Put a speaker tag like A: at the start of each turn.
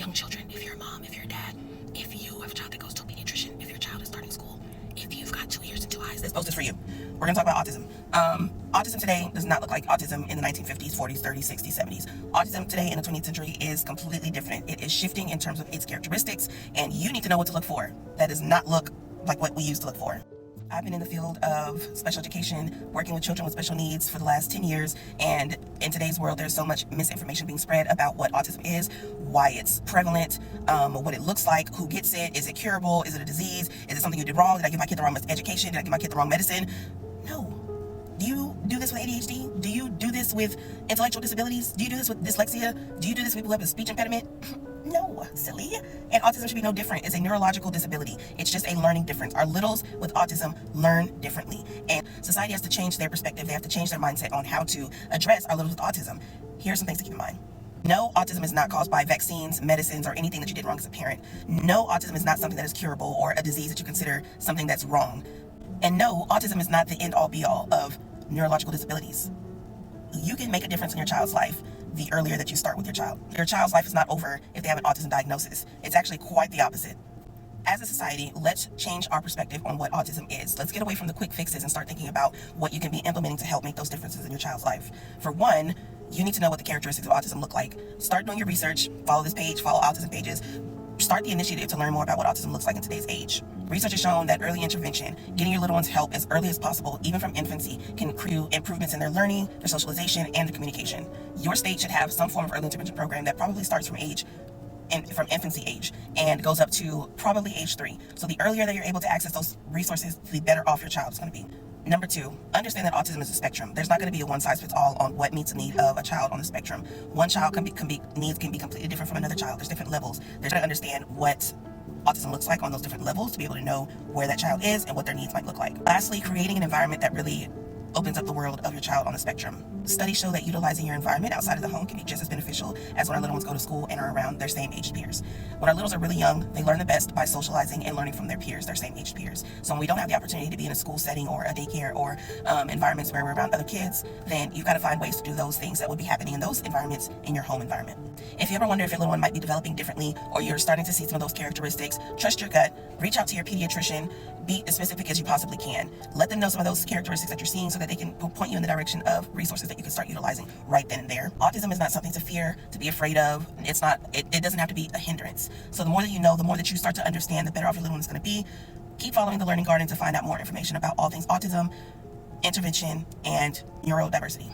A: young children, if you're a mom, if you're a dad, if you have a child that goes to a pediatrician, if your child is starting school, if you've got 2 ears and 2 eyes, this post is for you. We're going to talk about autism. Autism today does not look like autism in the 1950s, 40s, 30s, 60s, 70s. Autism today in the 20th century is completely different. It is shifting in terms of its characteristics, and you need to know what to look for. That does not look like what we used to look for. I've been in the field of special education, working with children with special needs for the last 10 years, and in today's world, there's so much misinformation being spread about what autism is, why it's prevalent, what it looks like, who gets it, is it curable, is it a disease, is it something you did wrong, did I give my kid the wrong education, did I give my kid the wrong medicine? No. Do you do this with ADHD? Do you do this with intellectual disabilities? Do you do this with dyslexia? Do you do this with people who have a speech impediment? No, silly. And autism should be no different. It's a neurological disability. It's just a learning difference. Our littles with autism learn differently. And society has to change their perspective. They have to change their mindset on how to address our littles with autism. Here are some things to keep in mind. No, autism is not caused by vaccines, medicines, or anything that you did wrong as a parent. No, autism is not something that is curable or a disease that you consider something that's wrong. And no, autism is not the end-all be-all of neurological disabilities. You can make a difference in your child's life the earlier that you start with your child. Your child's life is not over if they have an autism diagnosis. It's actually quite the opposite. As a society, let's change our perspective on what autism is. Let's get away from the quick fixes and start thinking about what you can be implementing to help make those differences in your child's life. For one, you need to know what the characteristics of autism look like. Start doing your research, follow this page, follow autism pages. Start the initiative to learn more about what autism looks like in today's age. Research has shown that early intervention, getting your little ones help as early as possible, even from infancy, can create improvements in their learning, their socialization, and their communication. Your state should have some form of early intervention program that probably starts from infancy age and goes up to probably age 3. So the earlier that you're able to access those resources, the better off your child is going to be. Number 2, understand that autism is a spectrum. There's not going to be a one-size-fits-all on what meets the need of a child on the spectrum. One child needs can be completely different from another child. There's different levels. They're trying to understand what autism looks like on those different levels to be able to know where that child is and what their needs might look like. Lastly, creating an environment that really opens up the world of your child on the spectrum. Studies show that utilizing your environment outside of the home can be just as beneficial as when our little ones go to school and are around their same age peers. When our littles are really young, they learn the best by socializing and learning from their peers, their same age peers. So when we don't have the opportunity to be in a school setting or a daycare or environments where we're around other kids, then you've got to find ways to do those things that would be happening in those environments in your home environment. If you ever wonder if your little one might be developing differently or you're starting to see some of those characteristics, trust your gut, reach out to your pediatrician, be as specific as you possibly can. Let them know some of those characteristics that you're seeing so that they can point you in the direction of resources that you can start utilizing right then and there. Autism is not something to fear, to be afraid of. It doesn't have to be a hindrance. So the more that you know, the more that you start to understand, the better off your little one is going to be. Keep following the Learning Garden to find out more information about all things autism, intervention, and neurodiversity.